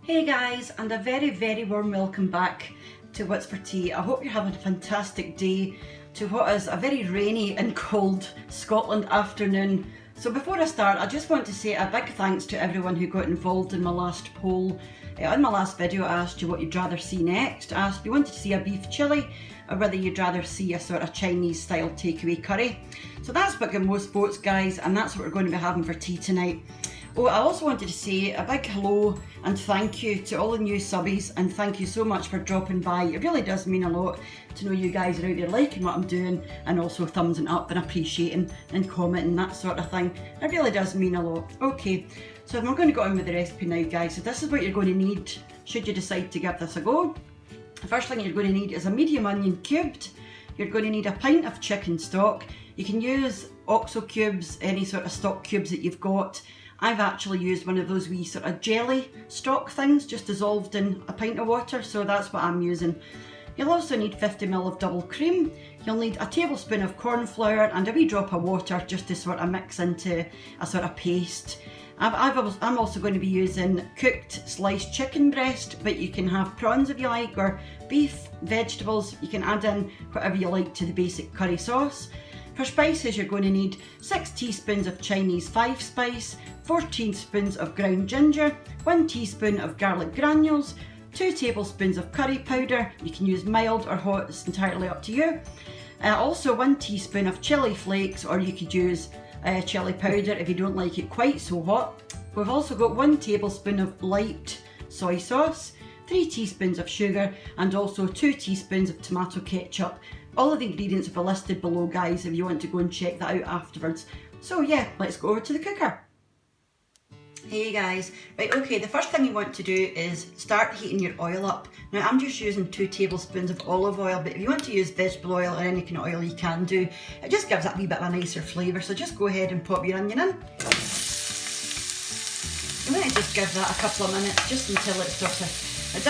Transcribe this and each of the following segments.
Hey guys, and a very warm welcome back to What's for Tea. I hope you're having a fantastic day to what is a very rainy and cold Scotland afternoon. So before I start, I just want to say a big thanks to everyone who got involved in my last poll. In my last video I asked you what you'd rather see next. I asked if you wanted to see a beef chilli or whether you'd rather see a sort of Chinese style takeaway curry. So that's what got most votes, guys, and that's what we're going to be having for tea tonight. Oh, I also wanted to say a big hello and thank you to all the new subbies, and thank you so much for dropping by. It really does mean a lot to know you guys are out there liking what I'm doing and also thumbsing up and appreciating and commenting, that sort of thing. It really does mean a lot. Okay, so we're going to go on with the recipe now, guys. So this is what you're going to need should you decide to give this a go. The first thing you're going to need is a medium onion cubed. You're going to need a pint of chicken stock. You can use OXO cubes, any sort of stock cubes that you've got. I've actually used one of those wee sort of jelly stock things just dissolved in a pint of water, so that's what I'm using. You'll also need 50ml of double cream. You'll need a tablespoon of cornflour and a wee drop of water just to sort of mix into a sort of paste. I'm also going to be using cooked sliced chicken breast, but you can have prawns if you like, or beef, vegetables. You can add in whatever you like to the basic curry sauce. For spices, you're going to need 6 teaspoons of Chinese 5-spice, 4 teaspoons of ground ginger, 1 teaspoon of garlic granules, 2 tablespoons of curry powder. You can use mild or hot, it's entirely up to you. Also 1 teaspoon of chilli flakes, or you could use chilli powder if you don't like it quite so hot. We've also got 1 tablespoon of light soy sauce, 3 teaspoons of sugar, and also 2 teaspoons of tomato ketchup. All of the ingredients will be listed below, guys, if you want to go and check that out afterwards. So yeah, let's go over to the cooker. Hey guys, right, okay, the first thing you want to do is start heating your oil up. Now I'm just using 2 tablespoons of olive oil, but if you want to use vegetable oil or any kind of oil you can do. It just gives that a wee bit of a nicer flavour, so just go ahead and pop your onion in. You want to just give that a couple of minutes, just until it sort of,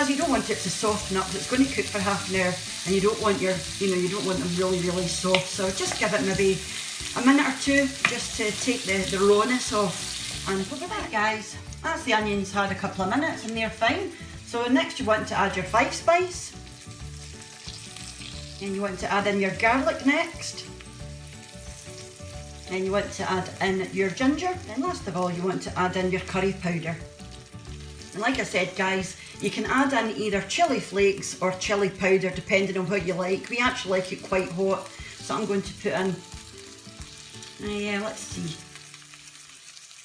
you don't want it to soften up, it's going to cook for half an hour, and you don't want you don't want them really soft, so just give it maybe a minute or two, just to take the rawness off. And we'll be back, guys. That's the onions had a couple of minutes and they're fine. So next you want to add your 5-spice. And you want to add in your garlic next. And you want to add in your ginger. And last of all, you want to add in your curry powder. And like I said, guys, you can add in either chilli flakes or chilli powder, depending on what you like. We actually like it quite hot, so I'm going to put in, yeah, let's see,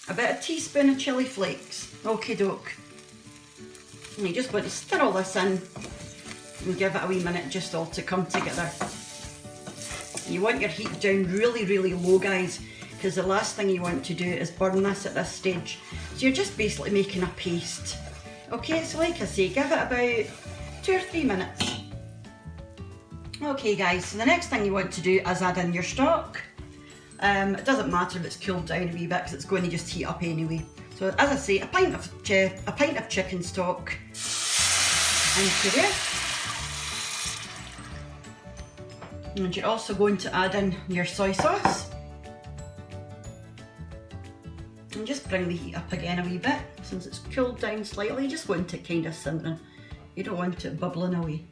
about a teaspoon of chilli flakes. Okie doke. And you just want to stir all this in and give it a wee minute just all to come together. You want your heat down really low, guys, because the last thing you want to do is burn this at this stage. So you're just basically making a paste. Okay, so like I say, give it about 2 or 3 minutes. Okay guys, so the next thing you want to do is add in your stock. It doesn't matter if it's cooled down a wee bit because it's going to just heat up anyway. So as I say, a pint of chicken stock into there. And you're also going to add in your soy sauce. And just bring the heat up again a wee bit. Since it's cooled down slightly, you just want it kind of simmering. You don't want it bubbling away.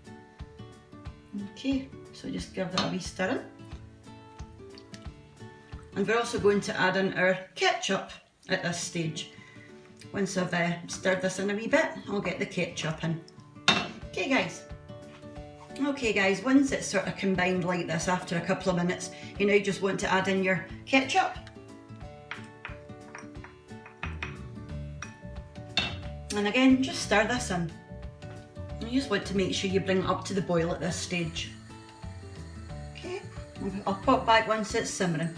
Okay, so just give that a wee stir in. And we're also going to add in our ketchup at this stage. Once I've stirred this in a wee bit, I'll get the ketchup in. Okay guys, once it's sort of combined like this after a couple of minutes, you now just want to add in your ketchup. And again, just stir this in. You just want to make sure you bring it up to the boil at this stage. Okay, I'll pop back once it's simmering.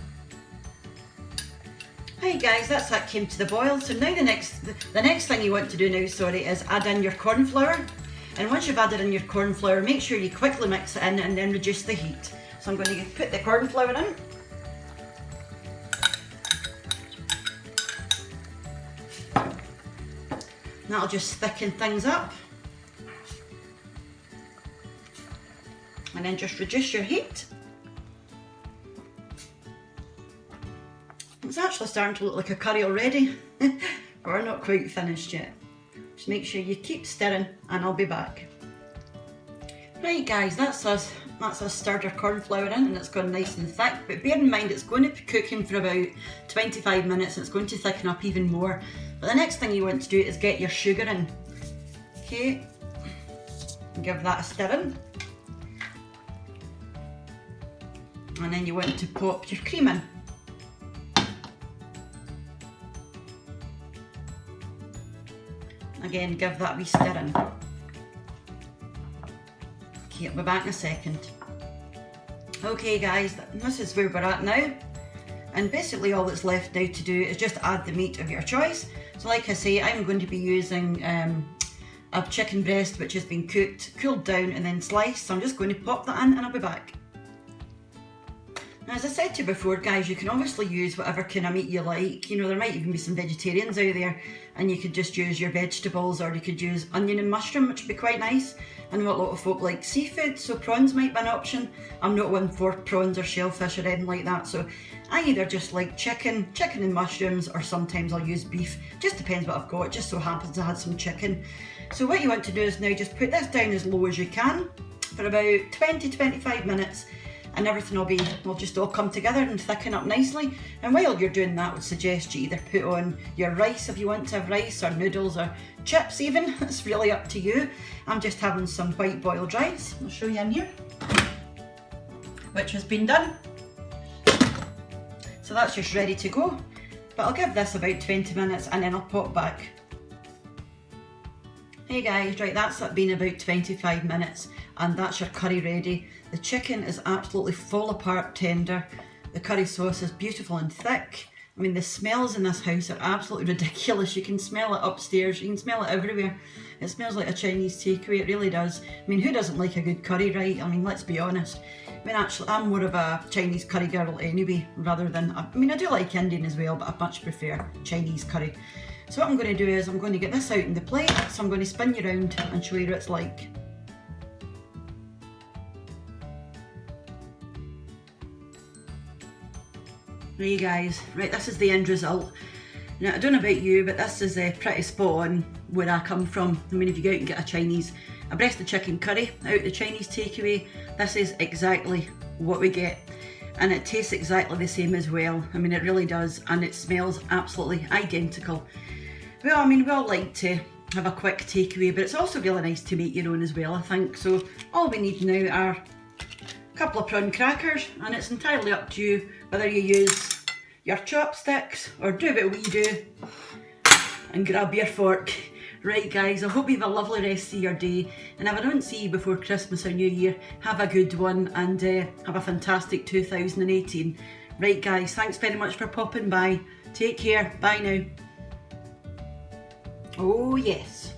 Hi guys, that came to the boil. So now the next thing you want to do now, is add in your cornflour. And once you've added in your cornflour, make sure you quickly mix it in and then reduce the heat. So I'm going to put the cornflour in. That'll just thicken things up. And then just reduce your heat. It's actually starting to look like a curry already, but we're not quite finished yet. Just make sure you keep stirring and I'll be back. Right guys, that's us stirred our cornflour in and it's gone nice and thick, but bear in mind it's going to be cooking for about 25 minutes and it's going to thicken up even more. But the next thing you want to do is get your sugar in. Okay, give that a stir in. And then you want to pop your cream in. Again, give that a wee stir in. Okay, I'll be back in a second. Okay guys, this is where we're at now. And basically all that's left now to do is just add the meat of your choice. So like I say, I'm going to be using a chicken breast which has been cooked, cooled down and then sliced. So I'm just going to pop that in and I'll be back. Now, as I said to you before guys, you can obviously use whatever kind of meat you like. You know, there might even be some vegetarians out there and you could just use your vegetables, or you could use onion and mushroom, which would be quite nice. I know a lot of folk like seafood, so prawns might be an option. I'm not one for prawns or shellfish or anything like that, so I either just like chicken and mushrooms, or sometimes I'll use beef. Just depends what I've got. It just so happens I had some chicken. So what you want to do is now just put this down as low as you can for about 20-25 minutes, and everything will just all come together and thicken up nicely. And while you're doing that, I would suggest you either put on your rice if you want to have rice, or noodles, or chips even. It's really up to you. I'm just having some white boiled rice. I'll show you in here, which has been done. So that's just ready to go. But I'll give this about 20 minutes and then I'll pop back. Hey guys, right, that's been about 25 minutes and that's your curry ready. The chicken is absolutely fall apart tender. The curry sauce is beautiful and thick. I mean, the smells in this house are absolutely ridiculous. You can smell it upstairs, you can smell it everywhere. It smells like a Chinese takeaway, it really does. I mean, who doesn't like a good curry, right? I mean, let's be honest. I mean, actually, I'm more of a Chinese curry girl anyway, rather than, I mean, I do like Indian as well, but I much prefer Chinese curry. So what I'm going to do is I'm going to get this out in the plate, so I'm going to spin you around and show you what it's like. There you guys, right, this is the end result. Now, I don't know about you, but this is pretty spot on where I come from. I mean, if you go out and get a breast of chicken curry out the Chinese takeaway, this is exactly what we get. And it tastes exactly the same as well. I mean, it really does, and it smells absolutely identical. Well, I mean, we all like to have a quick takeaway, but it's also really nice to make your own as well, I think. So all we need now are a couple of prawn crackers, and it's entirely up to you whether you use your chopsticks or do what we do and grab your fork. Right guys, I hope you have a lovely rest of your day, and if I don't see you before Christmas or New Year, have a good one and have a fantastic 2018. Right guys, thanks very much for popping by. Take care, bye now. Oh yes.